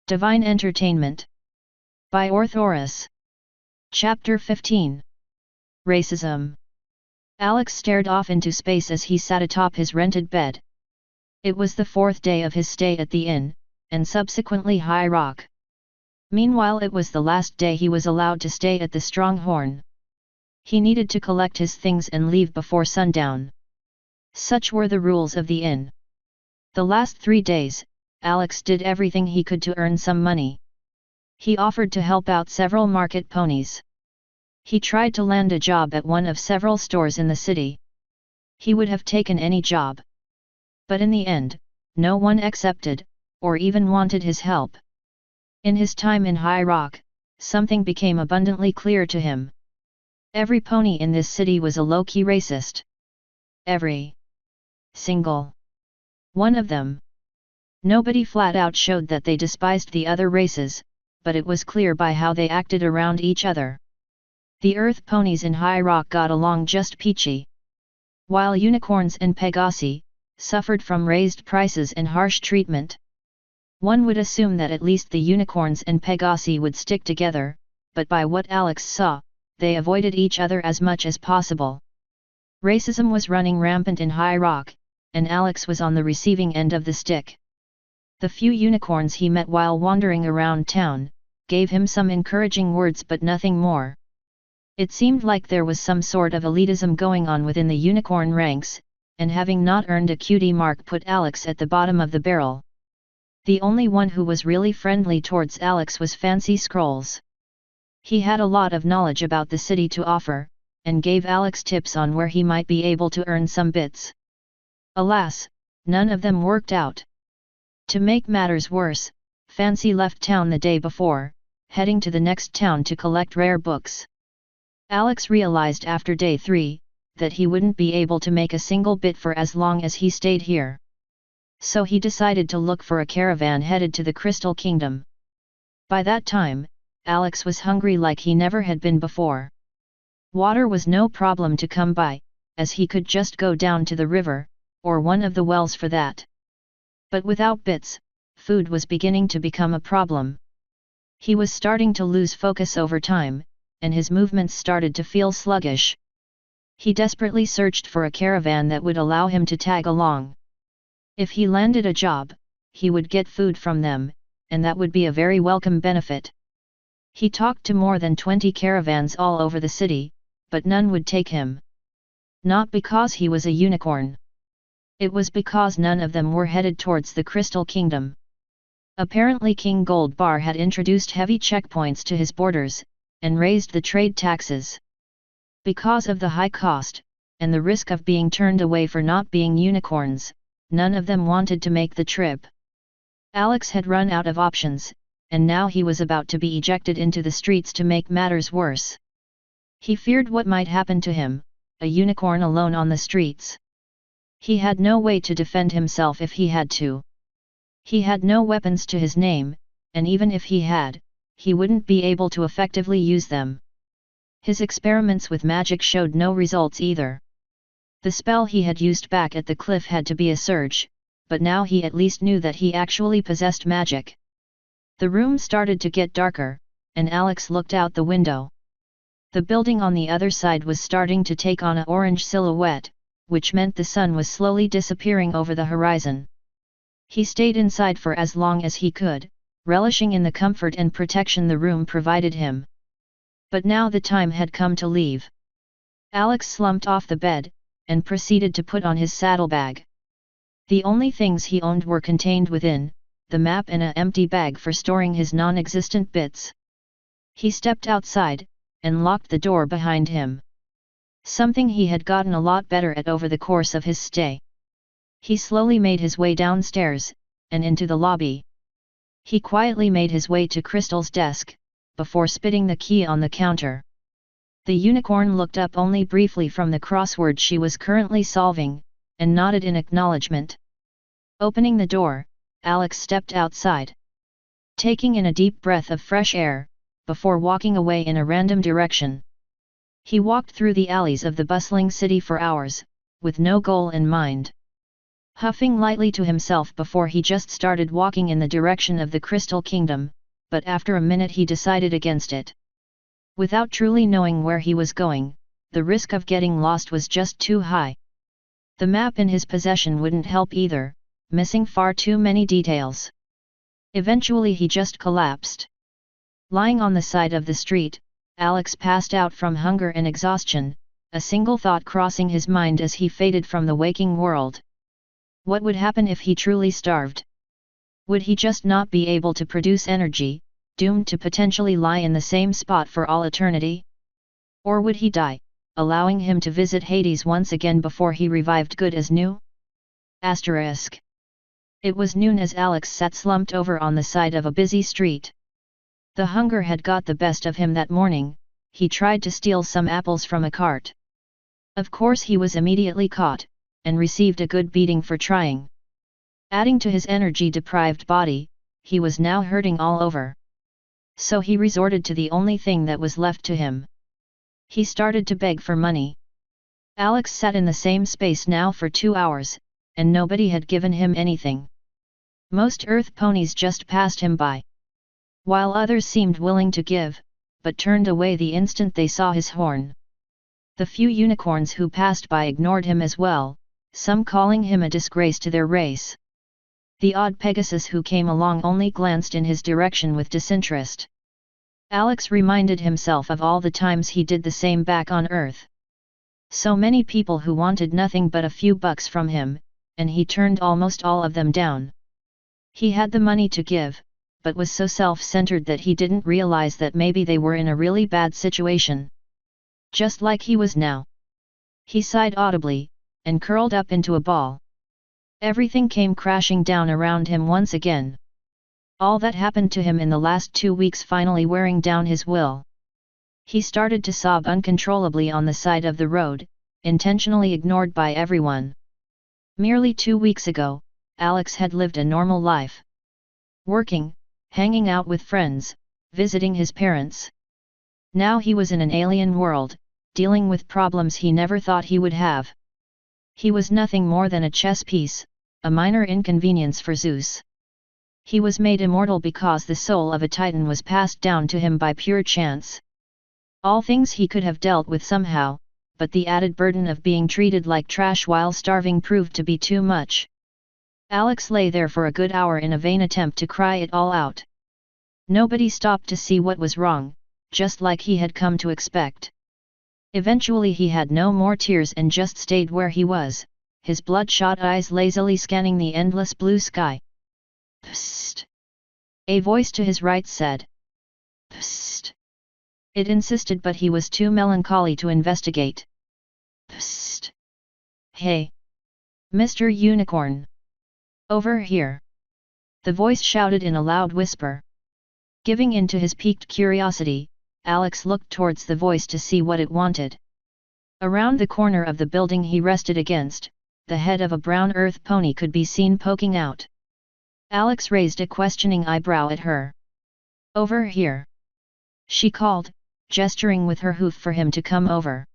Divine Entertainment. By Orthoris. Chapter 15. Racism. Alex stared off into space as he sat atop his rented bed. It was the fourth day of his stay at the inn, and subsequently High Rock. Meanwhile it was the last day he was allowed to stay at the Stronghorn. He needed to collect his things and leave before sundown. Such were the rules of the inn. The last 3 days, Alex did everything he could to earn some money. He offered to help out several market ponies. He tried to land a job at one of several stores in the city. He would have taken any job. But in the end, no one accepted, or even wanted his help. In his time in High Rock, something became abundantly clear to him. Every pony in this city was a low-key racist. Every single one of them. Nobody flat out showed that they despised the other races, but it was clear by how they acted around each other. The Earth ponies in High Rock got along just peachy. While unicorns and Pegasi suffered from raised prices and harsh treatment. One would assume that at least the unicorns and Pegasi would stick together, but by what Alex saw, they avoided each other as much as possible. Racism was running rampant in High Rock, and Alex was on the receiving end of the stick. The few unicorns he met while wandering around town gave him some encouraging words but nothing more. It seemed like there was some sort of elitism going on within the unicorn ranks, and having not earned a cutie mark put Alex at the bottom of the barrel. The only one who was really friendly towards Alex was Fancy Scrolls. He had a lot of knowledge about the city to offer, and gave Alex tips on where he might be able to earn some bits. Alas, none of them worked out. To make matters worse, Fancy left town the day before, heading to the next town to collect rare books. Alex realized after day 3, that he wouldn't be able to make a single bit for as long as he stayed here. So he decided to look for a caravan headed to the Crystal Kingdom. By that time, Alex was hungry like he never had been before. Water was no problem to come by, as he could just go down to the river, or one of the wells for that. But without bits, food was beginning to become a problem. He was starting to lose focus over time, and his movements started to feel sluggish. He desperately searched for a caravan that would allow him to tag along. If he landed a job, he would get food from them, and that would be a very welcome benefit. He talked to more than 20 caravans all over the city, but none would take him. Not because he was a unicorn. It was because none of them were headed towards the Crystal Kingdom. Apparently King Goldbar had introduced heavy checkpoints to his borders, and raised the trade taxes. Because of the high cost, and the risk of being turned away for not being unicorns, none of them wanted to make the trip. Alex had run out of options, and now he was about to be ejected into the streets to make matters worse. He feared what might happen to him, a unicorn alone on the streets. He had no way to defend himself if he had to. He had no weapons to his name, and even if he had, he wouldn't be able to effectively use them. His experiments with magic showed no results either. The spell he had used back at the cliff had to be a surge, but now he at least knew that he actually possessed magic. The room started to get darker, and Alex looked out the window. The building on the other side was starting to take on an orange silhouette, which meant the sun was slowly disappearing over the horizon. He stayed inside for as long as he could, relishing in the comfort and protection the room provided him. But now the time had come to leave. Alex slumped off the bed, and proceeded to put on his saddlebag. The only things he owned were contained within, the map and an empty bag for storing his non-existent bits. He stepped outside, and locked the door behind him. Something he had gotten a lot better at over the course of his stay. He slowly made his way downstairs, and into the lobby. He quietly made his way to Crystal's desk, before spitting the key on the counter. The unicorn looked up only briefly from the crossword she was currently solving, and nodded in acknowledgement. Opening the door, Alex stepped outside. Taking in a deep breath of fresh air, before walking away in a random direction. He walked through the alleys of the bustling city for hours, with no goal in mind. huffing lightly to himself before he just started walking in the direction of the Crystal Kingdom, but after a minute he decided against it. Without truly knowing where he was going, the risk of getting lost was just too high. The map in his possession wouldn't help either, missing far too many details. Eventually he just collapsed. Lying on the side of the street, Alex passed out from hunger and exhaustion, a single thought crossing his mind as he faded from the waking world. What would happen if he truly starved? Would he just not be able to produce energy, doomed to potentially lie in the same spot for all eternity? Or would he die, allowing him to visit Hades once again before he revived good as new? Asterisk. It was noon as Alex sat slumped over on the side of a busy street. The hunger had got the best of him that morning. He tried to steal some apples from a cart. Of course he was immediately caught, and received a good beating for trying. Adding to his energy-deprived body, he was now hurting all over. So he resorted to the only thing that was left to him. He started to beg for money. Alex sat in the same space now for 2 hours, and nobody had given him anything. Most earth ponies just passed him by, while others seemed willing to give, but turned away the instant they saw his horn. The few unicorns who passed by ignored him as well, some calling him a disgrace to their race. The odd Pegasus who came along only glanced in his direction with disinterest. Alex reminded himself of all the times he did the same back on Earth. So many people who wanted nothing but a few bucks from him, and he turned almost all of them down. He had the money to give, but was so self-centered that he didn't realize that maybe they were in a really bad situation. Just like he was now. He sighed audibly, and curled up into a ball. Everything came crashing down around him once again. All that happened to him in the last 2 weeks finally wearing down his will. He started to sob uncontrollably on the side of the road, intentionally ignored by everyone. Merely 2 weeks ago, Alex had lived a normal life. Working, hanging out with friends, visiting his parents. Now he was in an alien world, dealing with problems he never thought he would have. He was nothing more than a chess piece, a minor inconvenience for Zeus. He was made immortal because the soul of a titan was passed down to him by pure chance. All things he could have dealt with somehow, but the added burden of being treated like trash while starving proved to be too much. Alex lay there for a good hour in a vain attempt to cry it all out. Nobody stopped to see what was wrong, just like he had come to expect. Eventually he had no more tears and just stayed where he was, his bloodshot eyes lazily scanning the endless blue sky. Psst! A voice to his right said. Psst! It insisted, but he was too melancholy to investigate. Psst! Hey! Mr. Unicorn! Over here! The voice shouted in a loud whisper. Giving in to his piqued curiosity, Alex looked towards the voice to see what it wanted. Around the corner of the building he rested against, the head of a brown earth pony could be seen poking out. Alex raised a questioning eyebrow at her. Over here! She called, gesturing with her hoof for him to come over.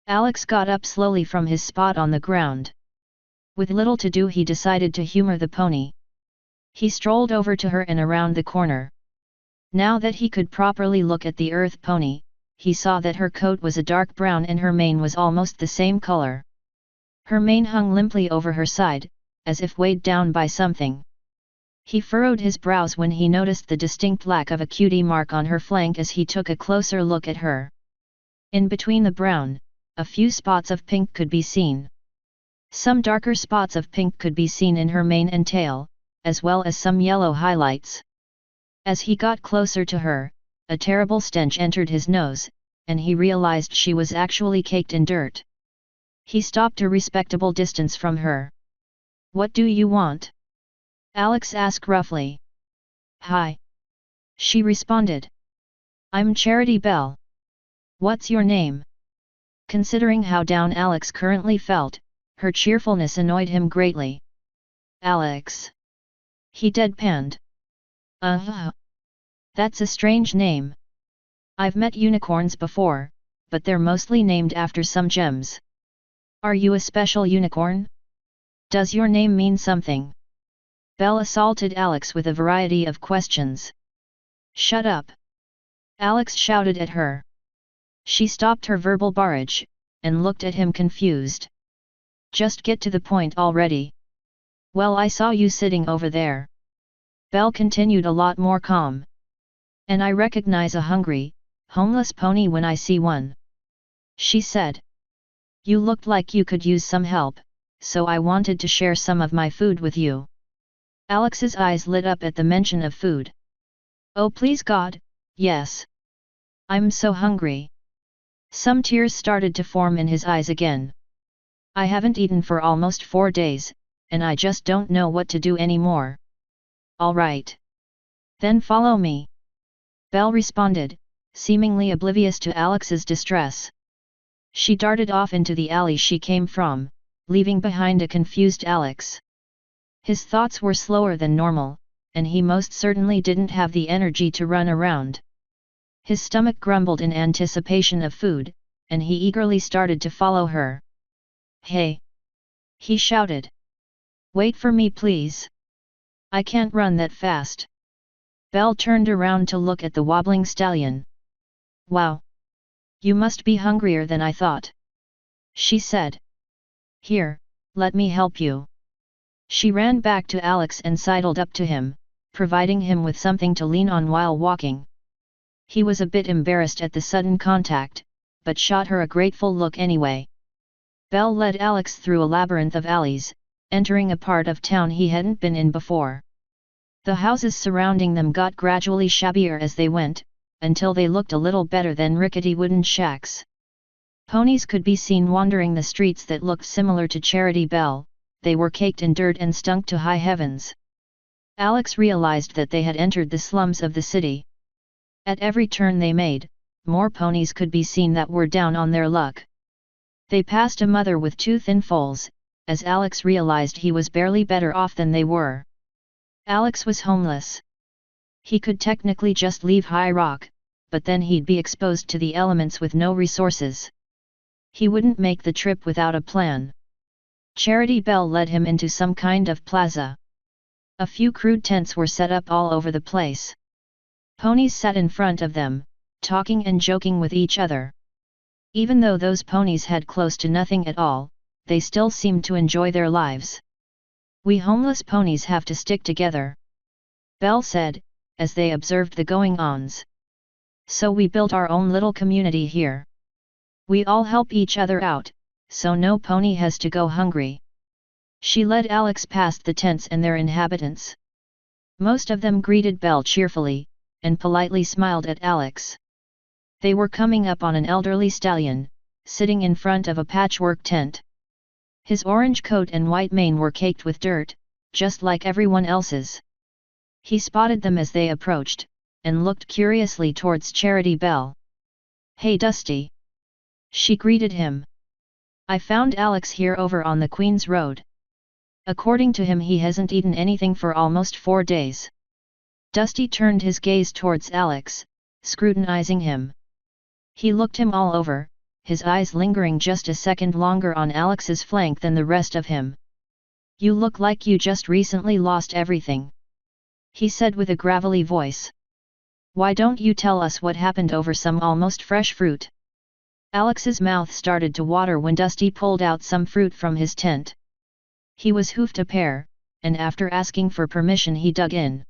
Alex got up slowly from his spot on the ground. With little to do he decided to humor the pony. He strolled over to her and around the corner. Now that he could properly look at the earth pony, he saw that her coat was a dark brown and her mane was almost the same color. Her mane hung limply over her side, as if weighed down by something. He furrowed his brows when he noticed the distinct lack of a cutie mark on her flank as he took a closer look at her. In between the brown, a few spots of pink could be seen. Some darker spots of pink could be seen in her mane and tail, as well as some yellow highlights. As he got closer to her, a terrible stench entered his nose, and he realized she was actually caked in dirt. He stopped a respectable distance from her. What do you want? Alex asked roughly. Hi. She responded. I'm Charity Bell. What's your name? Considering how down Alex currently felt, her cheerfulness annoyed him greatly. Alex. He deadpanned. That's a strange name. I've met unicorns before, but they're mostly named after some gems. Are you a special unicorn? Does your name mean something? Belle assaulted Alex with a variety of questions. Shut up! Alex shouted at her. She stopped her verbal barrage, and looked at him confused. Just get to the point already. Well, I saw you sitting over there. Belle continued a lot more calm. And I recognize a hungry, homeless pony when I see one. She said. You looked like you could use some help, so I wanted to share some of my food with you. Alex's eyes lit up at the mention of food. Oh please God, yes. I'm so hungry. Some tears started to form in his eyes again. I haven't eaten for almost 4 days, and I just don't know what to do anymore. All right. Then follow me. Belle responded, seemingly oblivious to Alex's distress. She darted off into the alley she came from, leaving behind a confused Alex. His thoughts were slower than normal, and he most certainly didn't have the energy to run around. His stomach grumbled in anticipation of food, and he eagerly started to follow her. Hey! He shouted. Wait for me please. I can't run that fast. Belle turned around to look at the wobbling stallion. Wow! You must be hungrier than I thought. She said. Here, let me help you. She ran back to Alex and sidled up to him, providing him with something to lean on while walking. He was a bit embarrassed at the sudden contact, but shot her a grateful look anyway. Belle led Alex through a labyrinth of alleys, entering a part of town he hadn't been in before. The houses surrounding them got gradually shabbier as they went, until they looked a little better than rickety wooden shacks. Ponies could be seen wandering the streets that looked similar to Charity Belle. They were caked in dirt and stunk to high heavens. Alex realized that they had entered the slums of the city. At every turn they made, more ponies could be seen that were down on their luck. They passed a mother with 2 thin foals, as Alex realized he was barely better off than they were. Alex was homeless. He could technically just leave High Rock, but then he'd be exposed to the elements with no resources. He wouldn't make the trip without a plan. Charity Belle led him into some kind of plaza. A few crude tents were set up all over the place. Ponies sat in front of them, talking and joking with each other. Even though those ponies had close to nothing at all, they still seemed to enjoy their lives. We homeless ponies have to stick together, Belle said, as they observed the going-ons. So we built our own little community here. We all help each other out, so no pony has to go hungry. She led Alex past the tents and their inhabitants. Most of them greeted Belle cheerfully, and politely smiled at Alex. They were coming up on an elderly stallion, sitting in front of a patchwork tent. His orange coat and white mane were caked with dirt, just like everyone else's. He spotted them as they approached, and looked curiously towards Charity Belle. Hey Dusty! She greeted him. I found Alex here over on the Queen's Road. According to him, he hasn't eaten anything for almost 4 days. Dusty turned his gaze towards Alex, scrutinizing him. He looked him all over, his eyes lingering just a second longer on Alex's flank than the rest of him. You look like you just recently lost everything, he said with a gravelly voice. Why don't you tell us what happened over some almost fresh fruit? Alex's mouth started to water when Dusty pulled out some fruit from his tent. He was hoofed a pear, and after asking for permission he dug in.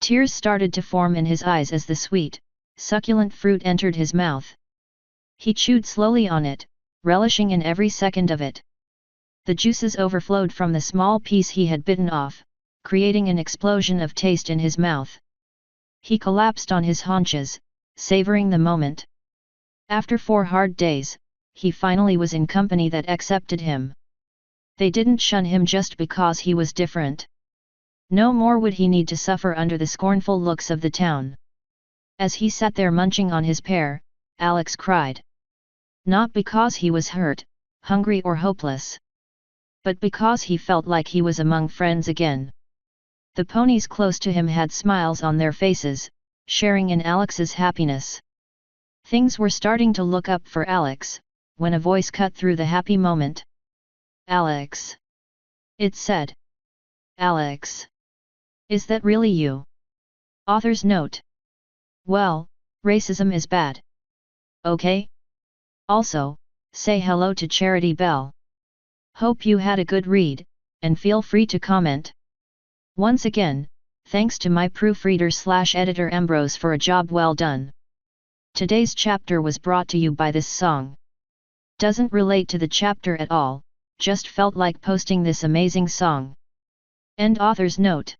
Tears started to form in his eyes as the sweet, succulent fruit entered his mouth. He chewed slowly on it, relishing in every second of it. The juices overflowed from the small piece he had bitten off, creating an explosion of taste in his mouth. He collapsed on his haunches, savoring the moment. After 4 hard days, he finally was in company that accepted him. They didn't shun him just because he was different. No more would he need to suffer under the scornful looks of the town. As he sat there munching on his pear, Alex cried. Not because he was hurt, hungry or hopeless, but because he felt like he was among friends again. The ponies close to him had smiles on their faces, sharing in Alex's happiness. Things were starting to look up for Alex, when a voice cut through the happy moment. Alex! It said. Alex. Is that really you? Author's note. Well, racism is bad. Okay? Also, say hello to Charity Bell. Hope you had a good read, and feel free to comment. Once again, thanks to my proofreader/editor Ambrose for a job well done. Today's chapter was brought to you by this song. Doesn't relate to the chapter at all, just felt like posting this amazing song. End author's note.